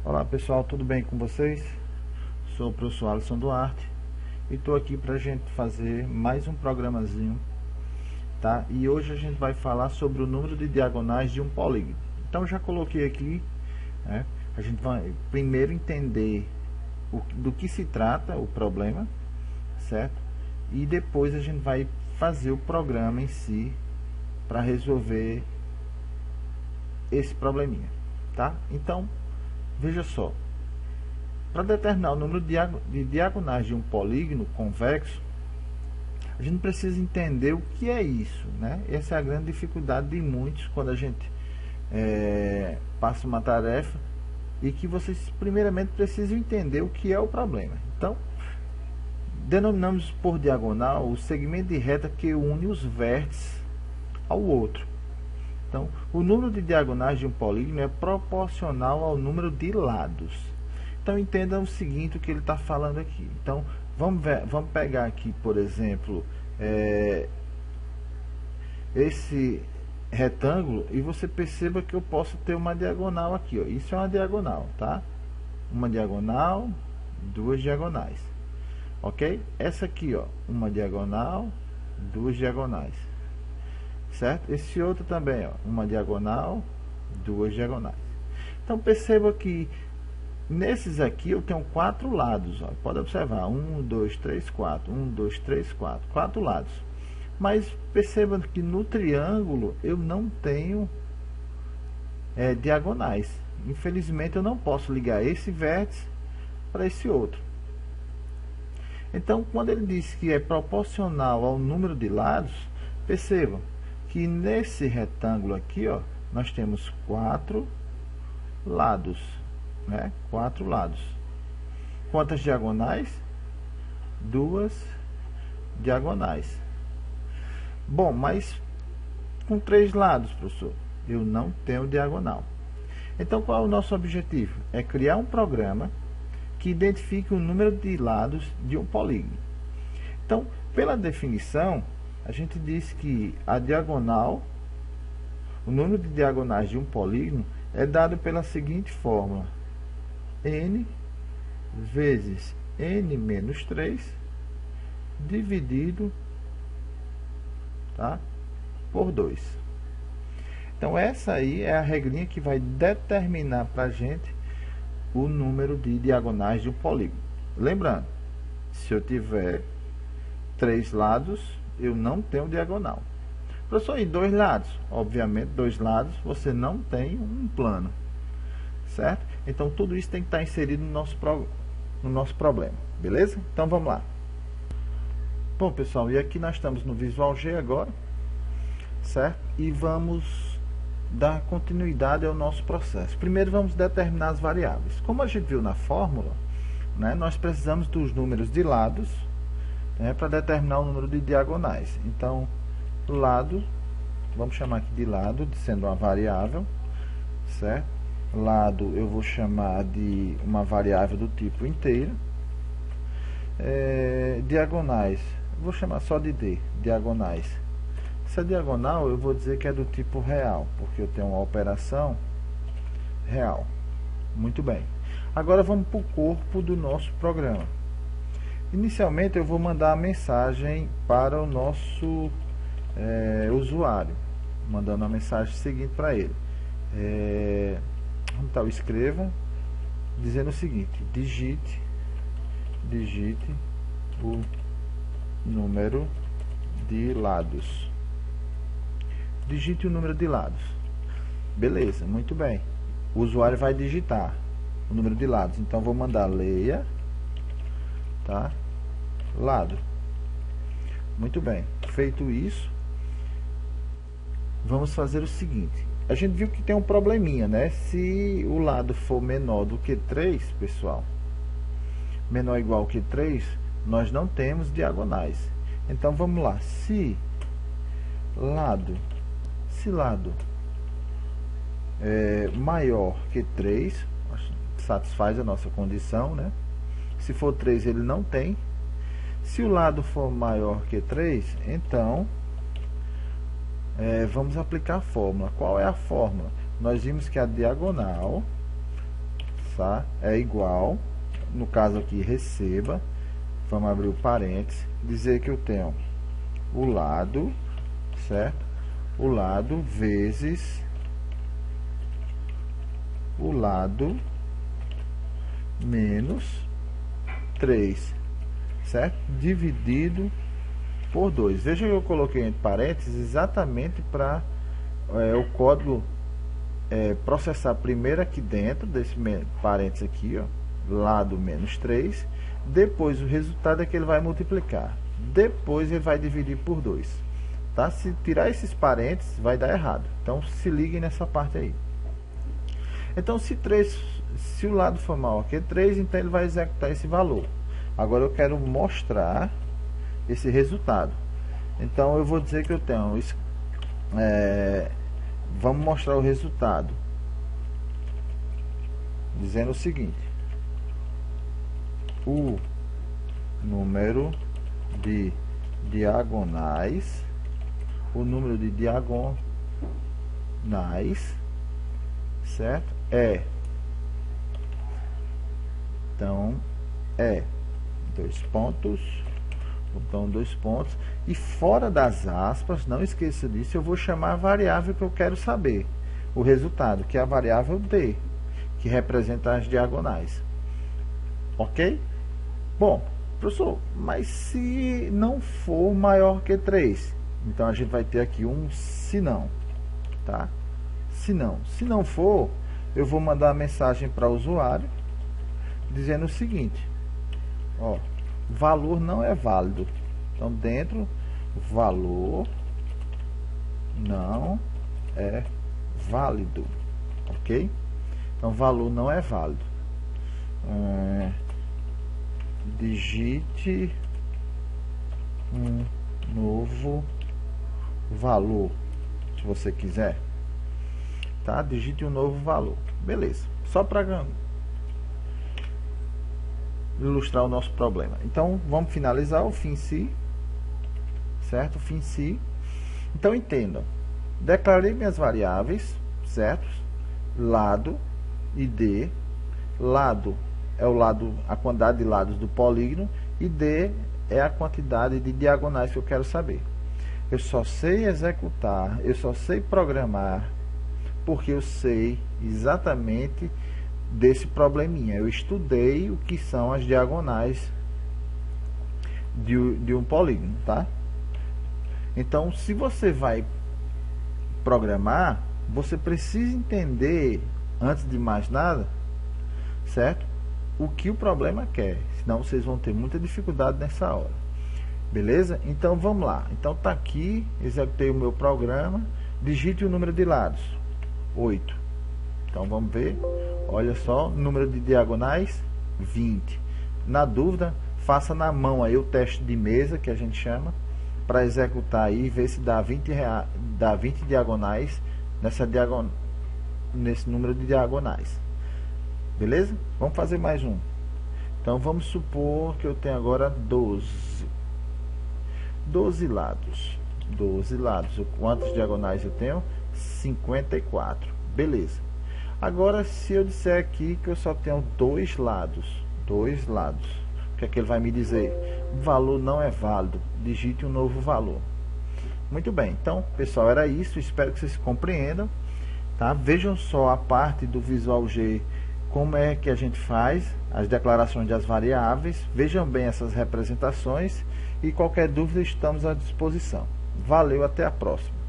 Olá pessoal, tudo bem com vocês? Sou o professor Alisson Duarte e estou aqui para a gente fazer mais um programazinho, tá? E hoje a gente vai falar sobre o número de diagonais de um polígono. Então já coloquei aqui, né? A gente vai primeiro entender do que se trata o problema, certo? E depois a gente vai fazer o programa em si para resolver esse probleminha, tá? Então veja só, para determinar o número de diagonais de um polígono convexo, a gente precisa entender o que é isso, né? Essa é a grande dificuldade de muitos quando a gente passa uma tarefa e que vocês primeiramente precisam entender o que é o problema. Então, denominamos por diagonal o segmento de reta que une os vértices ao outro. Então, o número de diagonais de um polígono é proporcional ao número de lados. Então, entenda o seguinte, o que ele está falando aqui. Então, vamos pegar aqui, por exemplo, esse retângulo, e você perceba que eu posso ter uma diagonal aqui, ó. Isso é uma diagonal, tá? Uma diagonal, duas diagonais. Ok? Essa aqui, ó, uma diagonal, duas diagonais. Certo? Esse outro também, ó, uma diagonal, duas diagonais. Então perceba que nesses aqui eu tenho quatro lados, ó. Pode observar, 1, 2, 3, 4, 1, 2, 3, 4, quatro lados. Mas perceba que no triângulo eu não tenho diagonais. Infelizmente eu não posso ligar esse vértice para esse outro. Então, quando ele diz que é proporcional ao número de lados, percebam que nesse retângulo aqui, ó, nós temos quatro lados, né? Quatro lados. Quantas diagonais? Duas diagonais. Bom, mas com três lados, professor, eu não tenho diagonal. Então, qual é o nosso objetivo? É criar um programa que identifique o número de lados de um polígono. Então, pela definição, a gente diz que a diagonal, o número de diagonais de um polígono é dado pela seguinte fórmula: n vezes n menos 3 dividido, tá, por 2. Então essa aí é a regrinha que vai determinar para a gente o número de diagonais de um polígono. Lembrando, se eu tiver três lados, eu não tenho diagonal. Professor, e dois lados? Obviamente, dois lados você não tem um plano, certo? Então, tudo isso tem que estar inserido no nosso problema, beleza? Então, vamos lá. Bom, pessoal, e aqui nós estamos no Visual G agora, certo? E vamos dar continuidade ao nosso processo. Primeiro, vamos determinar as variáveis. Como a gente viu na fórmula, né, nós precisamos dos números de lados, para determinar o número de diagonais. Então, lado, vamos chamar aqui de lado, sendo uma variável, certo? Lado eu vou chamar de uma variável do tipo inteiro. Diagonais, vou chamar só de D, diagonais. Essa diagonal eu vou dizer que é do tipo real, porque eu tenho uma operação real. Muito bem. Agora vamos para o corpo do nosso programa. Inicialmente eu vou mandar a mensagem para o nosso usuário, mandando a mensagem seguinte para ele. Então, escreva dizendo o seguinte: digite o número de lados. Digite o número de lados. Beleza, muito bem. O usuário vai digitar o número de lados. Então, vou mandar leia, tá? Lado. Muito bem. Feito isso, vamos fazer o seguinte. A gente viu que tem um probleminha, né? Se o lado for menor do que 3, pessoal, menor ou igual que 3, nós não temos diagonais. Então, vamos lá. Se lado é maior que 3, satisfaz a nossa condição, né? Se for 3, ele não tem. Se o lado for maior que 3, então vamos aplicar a fórmula. Qual é a fórmula? Nós vimos que a diagonal tá? É igual, no caso aqui, receba, vamos abrir o parênteses, dizer que eu tenho o lado, certo? O lado vezes o lado menos 3, certo? Dividido por 2. Veja que eu coloquei entre parênteses exatamente para o código processar primeiro aqui dentro desse parênteses aqui, ó, lado menos 3, depois o resultado é que ele vai multiplicar, depois ele vai dividir por 2, tá? Se tirar esses parênteses vai dar errado, então se liguem nessa parte aí. Então se o lado for maior que 3, então ele vai executar esse valor. Agora eu quero mostrar esse resultado, então eu vou dizer que eu tenho vamos mostrar o resultado dizendo o seguinte: o número de diagonais, certo? Então dois pontos, botão 2 pontos, e fora das aspas, não esqueça disso, eu vou chamar a variável que eu quero saber o resultado, que é a variável D, que representa as diagonais. Ok? Bom, professor, mas se não for maior que 3, então a gente vai ter aqui um senão, tá? Se não for, eu vou mandar uma mensagem para o usuário dizendo o seguinte, ó, valor não é válido. Então dentro, valor não é válido, ok? Então valor não é válido. Digite um novo valor, se você quiser, tá? Digite um novo valor, beleza? Só para ilustrar o nosso problema. Então vamos finalizar o fim si, certo? Fim si. Então entendam, declarei minhas variáveis, certo? Lado e D. Lado é a quantidade de lados do polígono e D é a quantidade de diagonais que eu quero saber. Eu só sei executar, eu só sei programar porque eu sei exatamente desse probleminha. Eu estudei o que são as diagonais de um polígono, tá? Então, se você vai programar, você precisa entender, antes de mais nada, certo? O que o problema quer, senão vocês vão ter muita dificuldade nessa hora. Beleza? Então, vamos lá. Então, tá aqui, executei o meu programa, digite o número de lados, 8. Então, vamos ver. Olha só, número de diagonais, 20. Na dúvida, faça na mão aí o teste de mesa, que a gente chama, para executar aí e ver se dá 20 diagonais nesse número de diagonais. Beleza? Vamos fazer mais um. Então, vamos supor que eu tenho agora 12 lados. 12 lados. Quantos diagonais eu tenho? 54. Beleza. Agora, se eu disser aqui que eu só tenho 2 lados, o que é que ele vai me dizer? O valor não é válido, digite um novo valor. Muito bem, então, pessoal, era isso, espero que vocês compreendam, tá? Vejam só a parte do Visual G, como é que a gente faz as declarações das variáveis, vejam bem essas representações e qualquer dúvida estamos à disposição. Valeu, até a próxima.